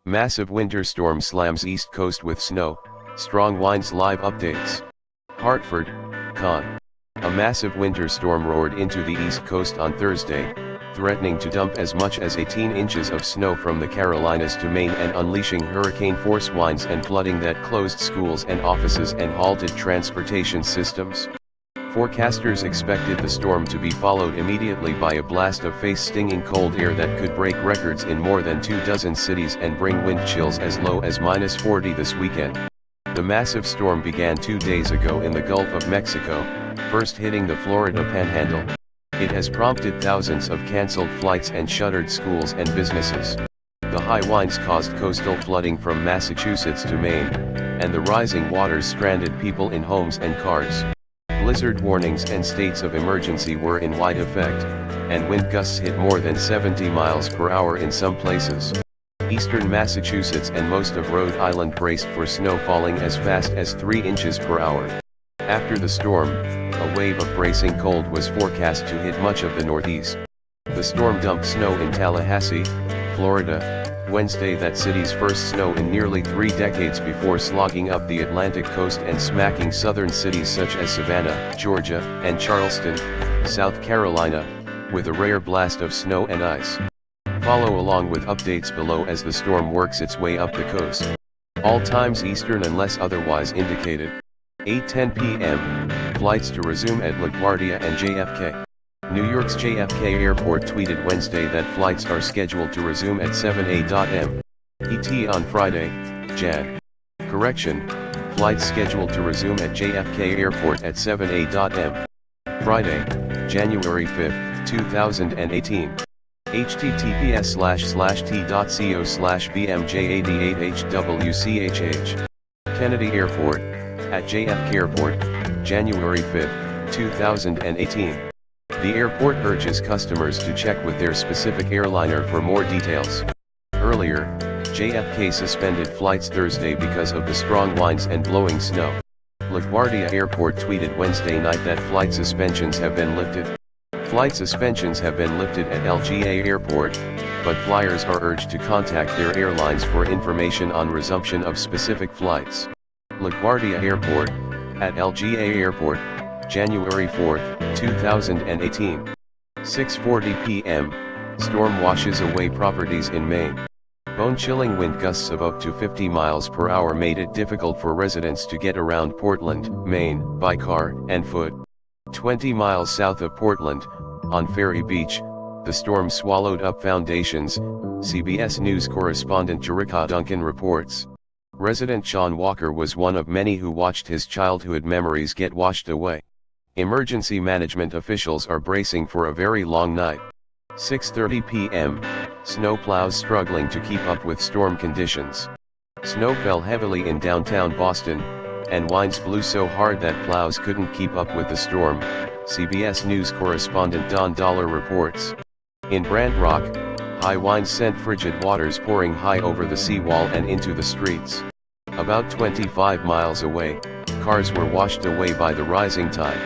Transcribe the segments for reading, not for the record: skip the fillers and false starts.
Massive winter storm slams East Coast with snow, strong winds. Live updates. Hartford, Conn. A massive winter storm roared into the East Coast on Thursday, threatening to dump as much as 18 inches of snow from the Carolinas to Maine and unleashing hurricane-force winds and flooding that closed schools and offices and halted transportation systems. Forecasters expected the storm to be followed immediately by a blast of face-stinging cold air that could break records in more than 24 cities and bring wind chills as low as -40 this weekend. The massive storm began 2 days ago in the Gulf of Mexico, first hitting the Florida Panhandle. It has prompted thousands of canceled flights and shuttered schools and businesses. The high winds caused coastal flooding from Massachusetts to Maine, and the rising waters stranded people in homes and cars. Blizzard warnings and states of emergency were in wide effect, and wind gusts hit more than 70 miles per hour in some places. Eastern Massachusetts and most of Rhode Island braced for snow falling as fast as 3 inches per hour. After the storm, a wave of bracing cold was forecast to hit much of the Northeast. The storm dumped snow in Tallahassee, Florida, Wednesday, that city's first snow in nearly 3 decades, before slogging up the Atlantic coast and smacking southern cities such as Savannah, Georgia, and Charleston, South Carolina, with a rare blast of snow and ice. Follow along with updates below as the storm works its way up the coast. All times Eastern unless otherwise indicated. 8:10 p.m., flights to resume at LaGuardia and JFK. New York's JFK Airport tweeted Wednesday that flights are scheduled to resume at 7 a.m. ET on Friday, Jan. Correction, flights scheduled to resume at JFK Airport at 7 a.m. Friday, January 5, 2018. https://t.co/bmj88hwchh. Kennedy Airport, at JFK Airport, January 5, 2018. The airport urges customers to check with their specific airliner for more details. Earlier, JFK suspended flights Thursday because of the strong winds and blowing snow. LaGuardia Airport tweeted Wednesday night that flight suspensions have been lifted. Flight suspensions have been lifted at LGA Airport, but flyers are urged to contact their airlines for information on resumption of specific flights. LaGuardia Airport, at LGA Airport, January 4, 2018. 6:40 p.m., storm washes away properties in Maine. Bone-chilling wind gusts of up to 50 miles per hour made it difficult for residents to get around Portland, Maine, by car and foot. 20 miles south of Portland, on Ferry Beach, the storm swallowed up foundations, CBS News correspondent Jericka Duncan reports. Resident Sean Walker was one of many who watched his childhood memories get washed away. Emergency management officials are bracing for a very long night. 6:30 p.m., snow plows struggling to keep up with storm conditions. Snow fell heavily in downtown Boston, and winds blew so hard that plows couldn't keep up with the storm, CBS News correspondent Don Dahler reports. In Brant Rock, high winds sent frigid waters pouring high over the seawall and into the streets. About 25 miles away, cars were washed away by the rising tide.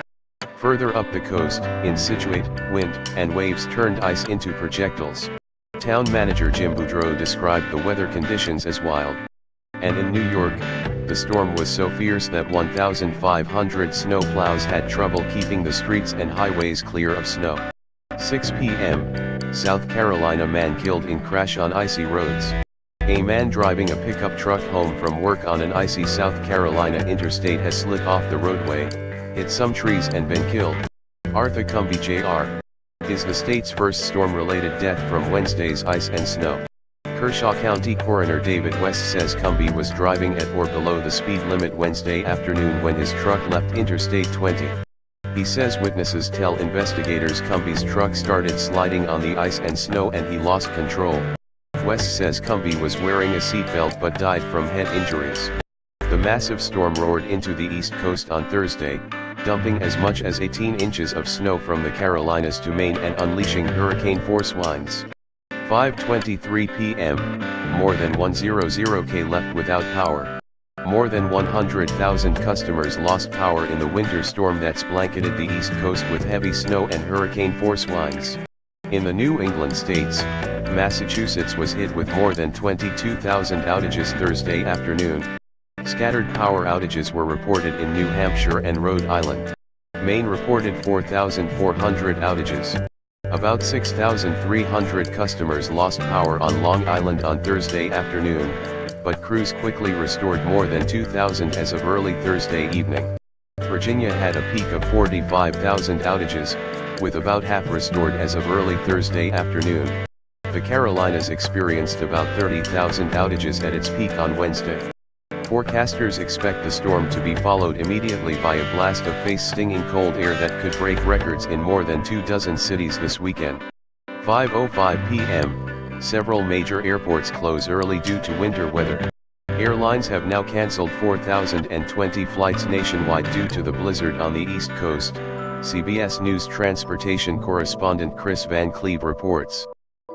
Further up the coast, in Scituate, wind and waves turned ice into projectiles. Town manager Jim Boudreau described the weather conditions as wild. And in New York, the storm was so fierce that 1,500 snow plows had trouble keeping the streets and highways clear of snow. 6 p.m., South Carolina man killed in crash on icy roads. A man driving a pickup truck home from work on an icy South Carolina interstate has slid off the roadway, hit some trees and been killed. Arthur Cumbie Jr. is the state's first storm-related death from Wednesday's ice and snow. Kershaw County Coroner David West says Cumbie was driving at or below the speed limit Wednesday afternoon when his truck left Interstate 20. He says witnesses tell investigators Cumbie's truck started sliding on the ice and snow and he lost control. West says Cumbie was wearing a seatbelt but died from head injuries. The massive storm roared into the East Coast on Thursday, dumping as much as 18 inches of snow from the Carolinas to Maine and unleashing hurricane-force winds. 5:23 p.m., more than 100K left without power. More than 100,000 customers lost power in the winter storm that's blanketed the East Coast with heavy snow and hurricane-force winds. In the New England states, Massachusetts was hit with more than 22,000 outages Thursday afternoon. Scattered power outages were reported in New Hampshire and Rhode Island. Maine reported 4,400 outages. About 6,300 customers lost power on Long Island on Thursday afternoon, but crews quickly restored more than 2,000 as of early Thursday evening. Virginia had a peak of 45,000 outages, with about half restored as of early Thursday afternoon. The Carolinas experienced about 30,000 outages at its peak on Wednesday. Forecasters expect the storm to be followed immediately by a blast of face-stinging cold air that could break records in more than 24 cities this weekend. 5:05 p.m., several major airports close early due to winter weather. Airlines have now canceled 4,020 flights nationwide due to the blizzard on the East Coast, CBS News transportation correspondent Chris Van Cleve reports.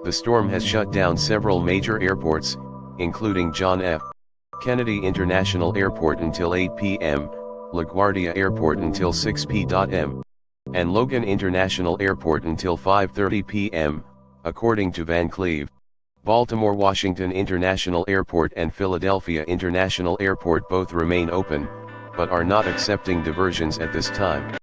The storm has shut down several major airports, including John F. Kennedy International Airport until 8 p.m., LaGuardia Airport until 6 p.m., and Logan International Airport until 5:30 p.m., according to Van Cleve. Baltimore-Washington International Airport and Philadelphia International Airport both remain open, but are not accepting diversions at this time.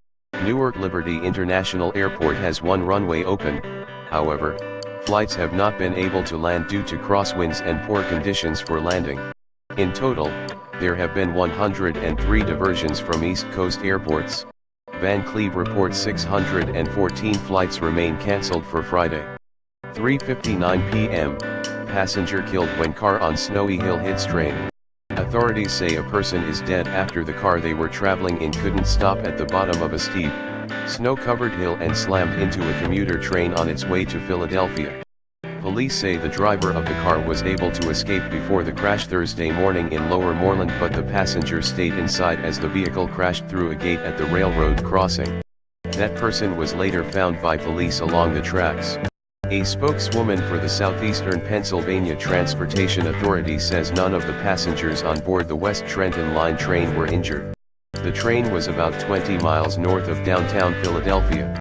Newark Liberty International Airport has one runway open, however, flights have not been able to land due to crosswinds and poor conditions for landing. In total, there have been 103 diversions from East Coast airports. Van Cleve reports 614 flights remain canceled for Friday. 3:59 p.m., passenger killed when car on Snowy Hill hits train. Authorities say a person is dead after the car they were traveling in couldn't stop at the bottom of a steep, snow-covered hill and slammed into a commuter train on its way to Philadelphia. Police say the driver of the car was able to escape before the crash Thursday morning in Lower Moreland, but the passenger stayed inside as the vehicle crashed through a gate at the railroad crossing. That person was later found by police along the tracks. A spokeswoman for the Southeastern Pennsylvania Transportation Authority says none of the passengers on board the West Trenton Line train were injured. The train was about 20 miles north of downtown Philadelphia.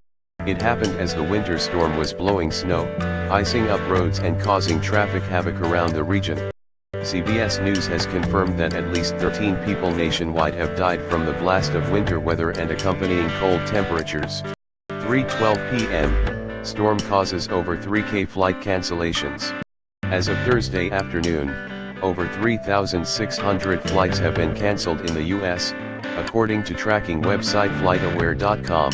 It happened as the winter storm was blowing snow, icing up roads and causing traffic havoc around the region. CBS News has confirmed that at least 13 people nationwide have died from the blast of winter weather and accompanying cold temperatures. 3:12 p.m., storm causes over 3,000 flight cancellations. As of Thursday afternoon, over 3,600 flights have been canceled in the U.S., according to tracking website FlightAware.com.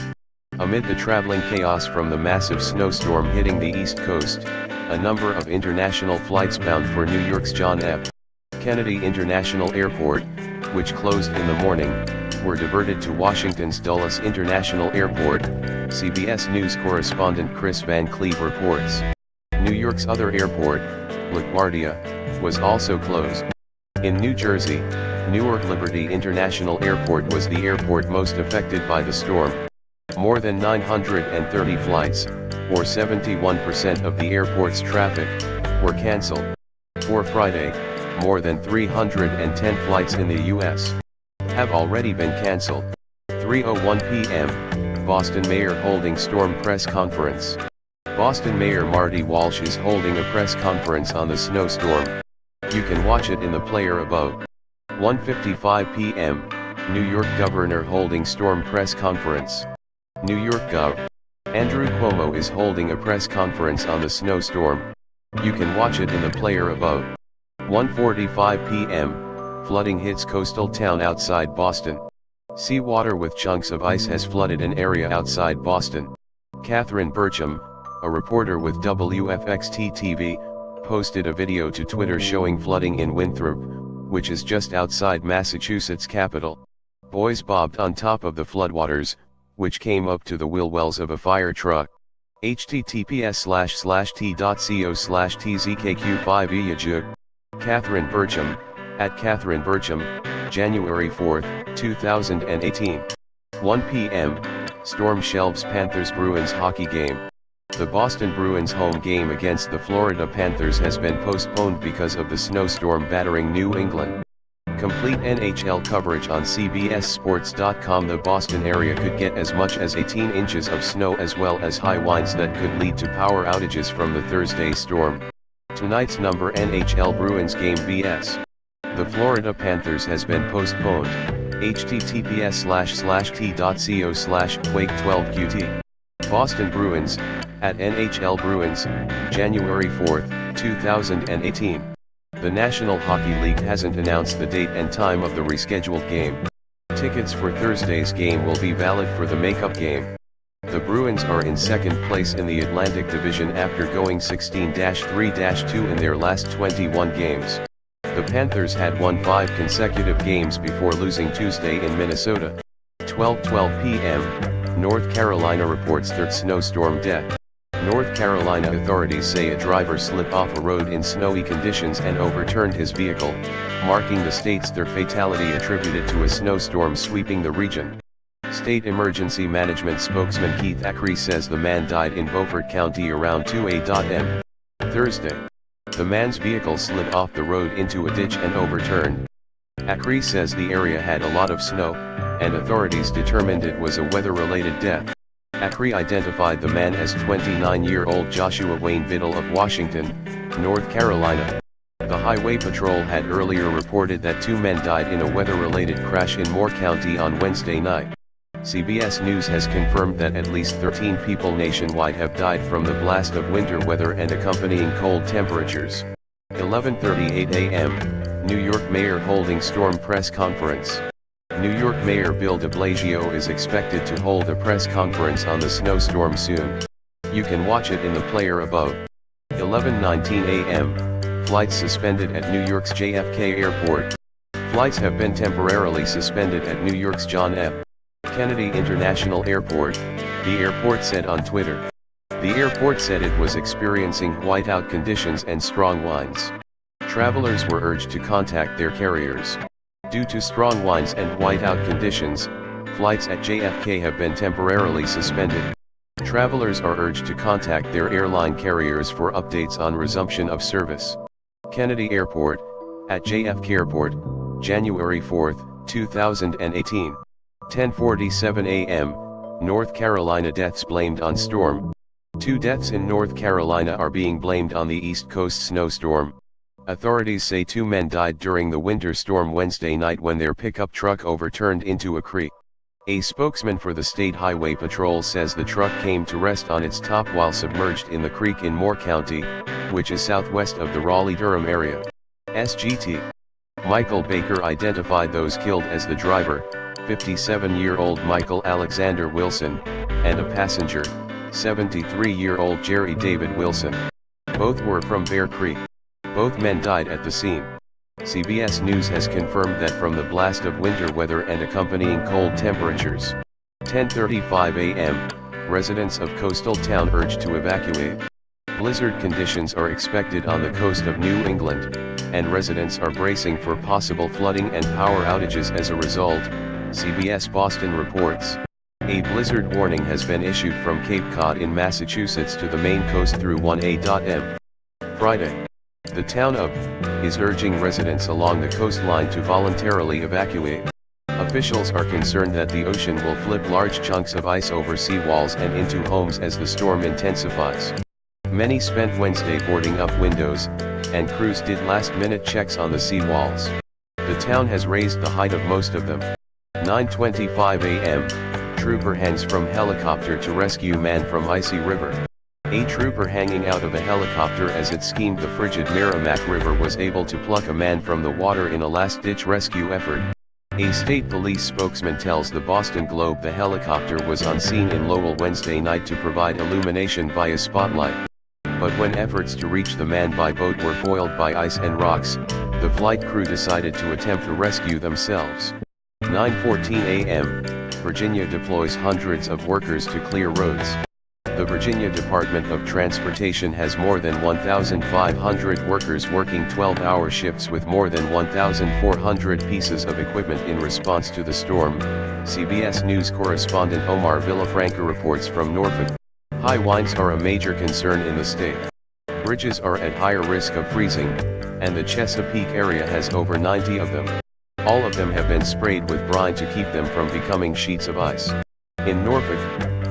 Amid the traveling chaos from the massive snowstorm hitting the East Coast, a number of international flights bound for New York's John F. Kennedy International Airport, which closed in the morning, were diverted to Washington's Dulles International Airport, CBS News correspondent Chris Van Cleve reports. New York's other airport, LaGuardia, was also closed. In New Jersey, Newark Liberty International Airport was the airport most affected by the storm. More than 930 flights, or 71% of the airport's traffic, were canceled. For Friday, more than 310 flights in the U.S. have already been canceled. 3:01 p.m., Boston Mayor holding storm press conference. Boston Mayor Marty Walsh is holding a press conference on the snowstorm. You can watch it in the player above. 1:55 p.m., New York Governor holding storm press conference. New York Gov. Andrew Cuomo is holding a press conference on the snowstorm. You can watch it in the player above. 1:45 p.m., flooding hits coastal town outside Boston. Seawater with chunks of ice has flooded an area outside Boston. Catherine Burcham, a reporter with WFXT-TV, posted a video to Twitter showing flooding in Winthrop, which is just outside Massachusetts' capital. Boys bobbed on top of the floodwaters, which came up to the wheel wells of a fire truck. https://t.co/tzkq5eyajuk. Catherine Burcham, at Catherine Burcham, January 4, 2018. 1 p.m., storm shelves Panthers-Bruins hockey game. The Boston Bruins home game against the Florida Panthers has been postponed because of the snowstorm battering New England. Complete NHL coverage on CBSSports.com. The Boston area could get as much as 18 inches of snow as well as high winds that could lead to power outages from the Thursday storm. Tonight's number NHL Bruins game vs. the Florida Panthers has been postponed. https://t.co/Quake12QT. Boston Bruins, at NHL Bruins, January 4, 2018. The National Hockey League hasn't announced the date and time of the rescheduled game. Tickets for Thursday's game will be valid for the makeup game. The Bruins are in second place in the Atlantic Division after going 16-3-2 in their last 21 games. The Panthers had won 5 consecutive games before losing Tuesday in Minnesota. 12:12 p.m., North Carolina reports third snowstorm death. North Carolina authorities say a driver slipped off a road in snowy conditions and overturned his vehicle, marking the state's third fatality attributed to a snowstorm sweeping the region. State Emergency Management spokesman Keith Acree says the man died in Beaufort County around 2 a.m. Thursday. The man's vehicle slid off the road into a ditch and overturned. Acree says the area had a lot of snow, and authorities determined it was a weather-related death. Acree identified the man as 29-year-old Joshua Wayne Biddle of Washington, North Carolina. The Highway Patrol had earlier reported that 2 men died in a weather-related crash in Moore County on Wednesday night. CBS News has confirmed that at least 13 people nationwide have died from the blast of winter weather and accompanying cold temperatures. 11:38 a.m., New York Mayor holding storm press conference. New York Mayor Bill de Blasio is expected to hold a press conference on the snowstorm soon. You can watch it in the player above. 11:19 a.m., flights suspended at New York's JFK Airport. Flights have been temporarily suspended at New York's John F. Kennedy International Airport, the airport said on Twitter. The airport said it was experiencing whiteout conditions and strong winds. Travelers were urged to contact their carriers. Due to strong winds and whiteout conditions, flights at JFK have been temporarily suspended. Travelers are urged to contact their airline carriers for updates on resumption of service. Kennedy Airport, at JFK Airport, January 4, 2018. 10:47 a.m., North Carolina deaths blamed on storm. 2 deaths in North Carolina are being blamed on the East Coast snowstorm. Authorities say 2 men died during the winter storm Wednesday night when their pickup truck overturned into a creek. A spokesman for the State Highway Patrol says the truck came to rest on its top while submerged in the creek in Moore County, which is southwest of the Raleigh-Durham area. SGT. Michael Baker identified those killed as the driver, 57-year-old Michael Alexander Wilson, and a passenger, 73-year-old Jerry David Wilson. Both were from Bear Creek. Both men died at the scene. CBS News has confirmed that from the blast of winter weather and accompanying cold temperatures. 10:35 a.m., residents of coastal town urged to evacuate. Blizzard conditions are expected on the coast of New England, and residents are bracing for possible flooding and power outages as a result, CBS Boston reports. A blizzard warning has been issued from Cape Cod in Massachusetts to the Maine coast through 1 a.m. Friday. The town of is urging residents along the coastline to voluntarily evacuate. Officials are concerned that the ocean will flip large chunks of ice over seawalls and into homes as the storm intensifies. Many spent Wednesday boarding up windows, and crews did last-minute checks on the seawalls. The town has raised the height of most of them. 9:25 a.m., trooper hangs from helicopter to rescue man from icy river. A trooper hanging out of a helicopter as it schemed the frigid Merrimack River was able to pluck a man from the water in a last-ditch rescue effort. A state police spokesman tells the Boston Globe the helicopter was on scene in Lowell Wednesday night to provide illumination via spotlight. But when efforts to reach the man by boat were foiled by ice and rocks, the flight crew decided to attempt the rescue themselves. 9:14 a.m., Virginia deploys hundreds of workers to clear roads. The Virginia Department of Transportation has more than 1,500 workers working 12-hour shifts with more than 1,400 pieces of equipment in response to the storm, CBS News correspondent Omar Villafranca reports from Norfolk. High winds are a major concern in the state. Bridges are at higher risk of freezing, and the Chesapeake area has over 90 of them. All of them have been sprayed with brine to keep them from becoming sheets of ice. In Norfolk,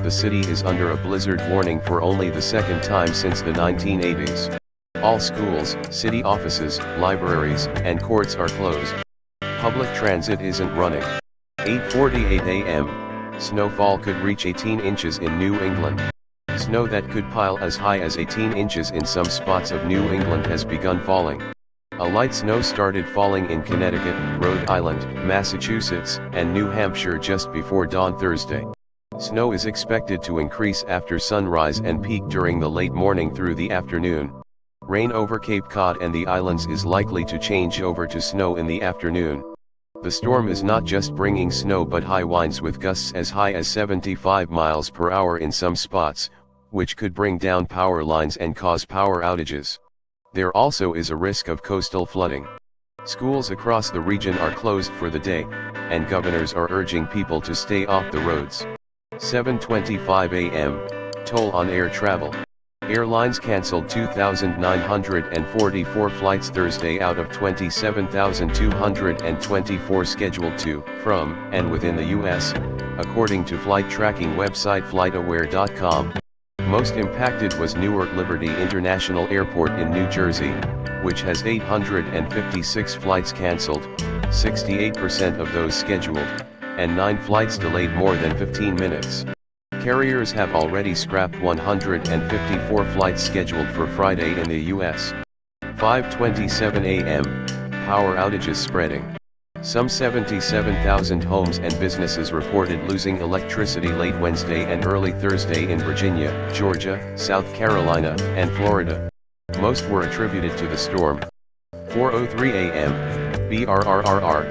the city is under a blizzard warning for only the second time since the 1980s. All schools, city offices, libraries, and courts are closed. Public transit isn't running. 8:48 a.m. Snowfall could reach 18 inches in New England. Snow that could pile as high as 18 inches in some spots of New England has begun falling. A light snow started falling in Connecticut, Rhode Island, Massachusetts, and New Hampshire just before dawn Thursday. Snow is expected to increase after sunrise and peak during the late morning through the afternoon. Rain over Cape Cod and the islands is likely to change over to snow in the afternoon. The storm is not just bringing snow but high winds with gusts as high as 75 miles per hour in some spots, which could bring down power lines and cause power outages. There also is a risk of coastal flooding. Schools across the region are closed for the day, and governors are urging people to stay off the roads. 7:25 a.m. Toll on air travel. Airlines canceled 2,944 flights Thursday out of 27,224 scheduled to, from, and within the U.S., according to flight tracking website FlightAware.com. Most impacted was Newark Liberty International Airport in New Jersey, which has 856 flights canceled, 68% of those scheduled, and 9 flights delayed more than 15 minutes. Carriers have already scrapped 154 flights scheduled for Friday in the U.S. 5:27 a.m. Power outages spreading. Some 77,000 homes and businesses reported losing electricity late Wednesday and early Thursday in Virginia, Georgia, South Carolina, and Florida. Most were attributed to the storm. 4:03 a.m. BRRRR,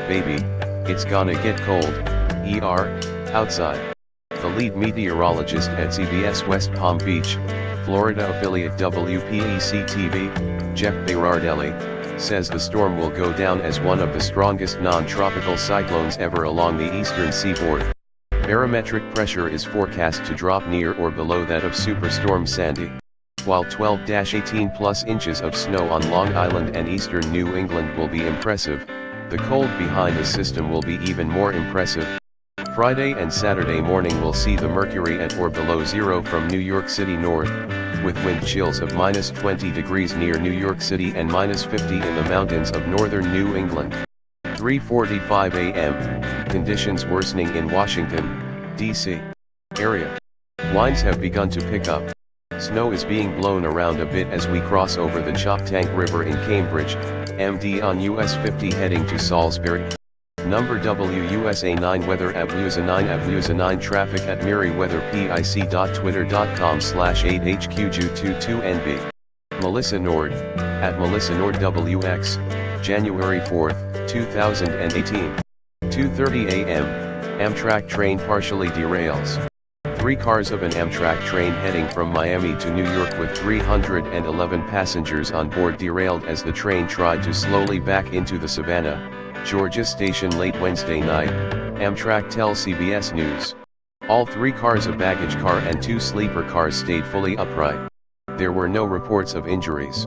baby, it's gonna get cold, outside. The lead meteorologist at CBS West Palm Beach, Florida affiliate WPEC-TV, Jeff Berardelli, says the storm will go down as one of the strongest non-tropical cyclones ever along the eastern seaboard. Barometric pressure is forecast to drop near or below that of Superstorm Sandy. While 12-18 plus inches of snow on Long Island and eastern New England will be impressive, the cold behind the system will be even more impressive. Friday and Saturday morning will see the mercury at or below zero from New York City north, with wind chills of -20 degrees near New York City and -50 in the mountains of northern New England. 3:45 a.m. Conditions worsening in Washington, D.C. area. Winds have begun to pick up. Snow is being blown around a bit as we cross over the Choptank River in Cambridge, MD on US 50 heading to Salisbury. Number WUSA 9 weather at WUSA 9 at WUSA 9 traffic at meriwether.twitter.com/8HQJ22NB. Melissa Nord, at Melissa Nord WX, January 4, 2018. 2:30 a.m. Amtrak train partially derails. 3 cars of an Amtrak train heading from Miami to New York with 311 passengers on board derailed as the train tried to slowly back into the Savannah, Georgia station late Wednesday night, Amtrak tells CBS News. All 3 cars, a baggage car and 2 sleeper cars, stayed fully upright. There were no reports of injuries.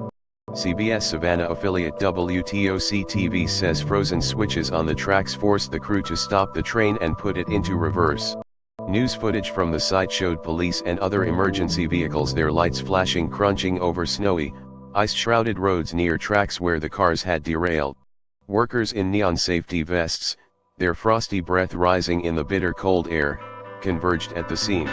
CBS Savannah affiliate WTOC-TV says frozen switches on the tracks forced the crew to stop the train and put it into reverse. News footage from the site showed police and other emergency vehicles, their lights flashing, crunching over snowy, ice-shrouded roads near tracks where the cars had derailed. Workers in neon safety vests, their frosty breath rising in the bitter cold air, converged at the scene.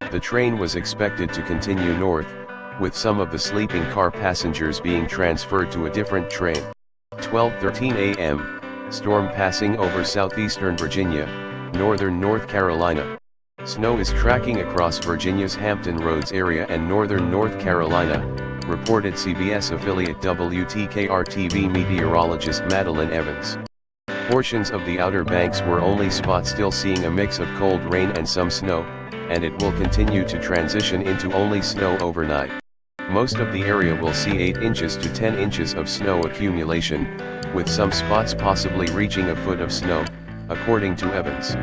The train was expected to continue north, with some of the sleeping car passengers being transferred to a different train. 12:13 a.m. Storm passing over southeastern Virginia, northern North Carolina. Snow is tracking across Virginia's Hampton Roads area and northern North Carolina, reported CBS affiliate WTKR-TV meteorologist Madeline Evans. Portions of the Outer Banks were only spots still seeing a mix of cold rain and some snow, and it will continue to transition into only snow overnight. Most of the area will see 8 inches to 10 inches of snow accumulation, with some spots possibly reaching a foot of snow, according to Evans.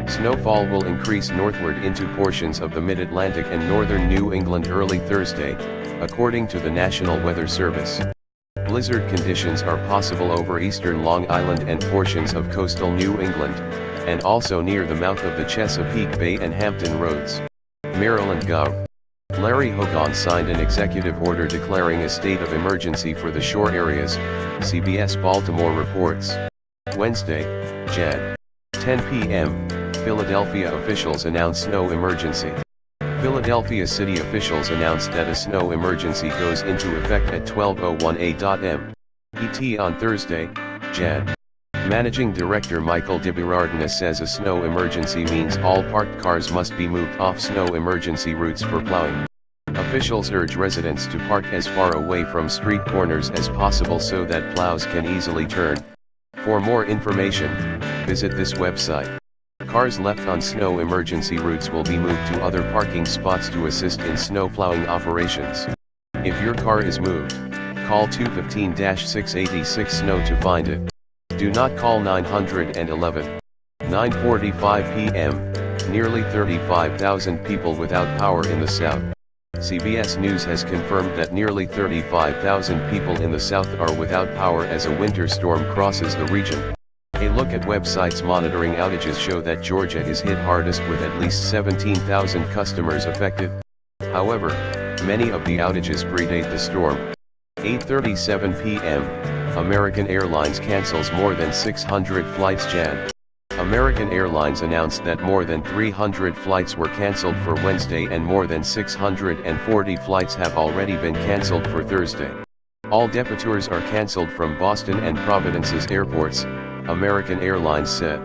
Snowfall will increase northward into portions of the mid-Atlantic and northern New England early Thursday, according to the National Weather Service. Blizzard conditions are possible over eastern Long Island and portions of coastal New England, and also near the mouth of the Chesapeake Bay and Hampton Roads. Maryland Gov. Larry Hogan signed an executive order declaring a state of emergency for the shore areas, CBS Baltimore reports. Wednesday, Jan. 10 p.m., Philadelphia officials announce snow emergency. Philadelphia city officials announced that a snow emergency goes into effect at 12:01 a.m. ET on Thursday, Jan. Managing Director Michael DeBerardina says a snow emergency means all parked cars must be moved off snow emergency routes for plowing. Officials urge residents to park as far away from street corners as possible so that plows can easily turn. For more information, visit this website. Cars left on snow emergency routes will be moved to other parking spots to assist in snow plowing operations. If your car is moved, call 215-686-SNOW to find it. Do not call 911. 9:45 p.m., nearly 35,000 people without power in the South. CBS News has confirmed that nearly 35,000 people in the South are without power as a winter storm crosses the region. A look at websites monitoring outages show that Georgia is hit hardest with at least 17,000 customers affected. However, many of the outages predate the storm. 8:37 p.m., American Airlines cancels more than 600 flights. Jan. American Airlines announced that more than 300 flights were canceled for Wednesday and more than 640 flights have already been canceled for Thursday. All departures are canceled from Boston and Providence's airports, American Airlines said.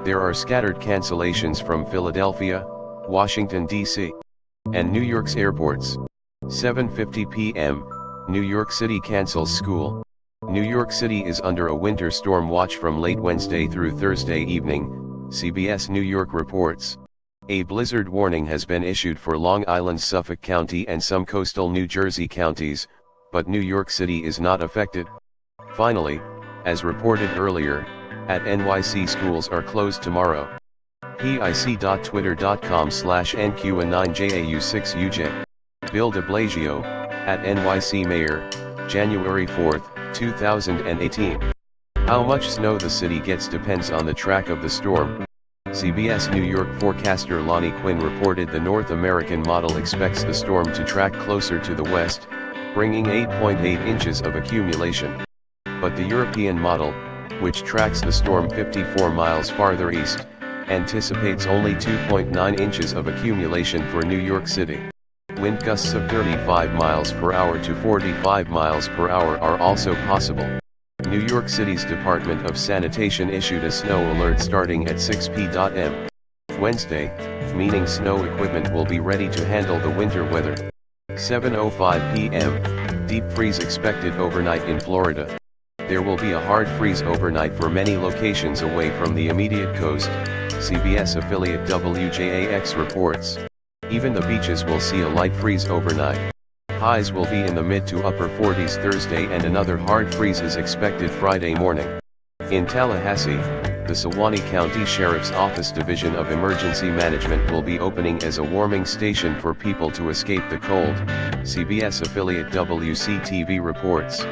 There are scattered cancellations from Philadelphia, Washington, D.C., and New York's airports. 7:50 p.m., New York City cancels school. New York City is under a winter storm watch from late Wednesday through Thursday evening, CBS New York reports. A blizzard warning has been issued for Long Island's Suffolk County and some coastal New Jersey counties, but New York City is not affected. Finally, as reported earlier, at NYC schools are closed tomorrow. pic.twitter.com/NQA9JAU6UJ. Bill de Blasio, at NYC Mayor, January 4, 2018. How much snow the city gets depends on the track of the storm. CBS New York forecaster Lonnie Quinn reported the North American model expects the storm to track closer to the west, bringing 8.8 inches of accumulation. But the European model, which tracks the storm 54 miles farther east, anticipates only 2.9 inches of accumulation for New York City. Wind gusts of 35 miles per hour to 45 miles per hour are also possible. New York City's Department of Sanitation issued a snow alert starting at 6 p.m. Wednesday, meaning snow equipment will be ready to handle the winter weather. 7:05 p.m., deep freeze expected overnight in Florida. There will be a hard freeze overnight for many locations away from the immediate coast, CBS affiliate WJAX reports. Even the beaches will see a light freeze overnight. Highs will be in the mid to upper 40s Thursday and another hard freeze is expected Friday morning. In Tallahassee, the Sewanee County Sheriff's Office Division of Emergency Management will be opening as a warming station for people to escape the cold, CBS affiliate WCTV reports.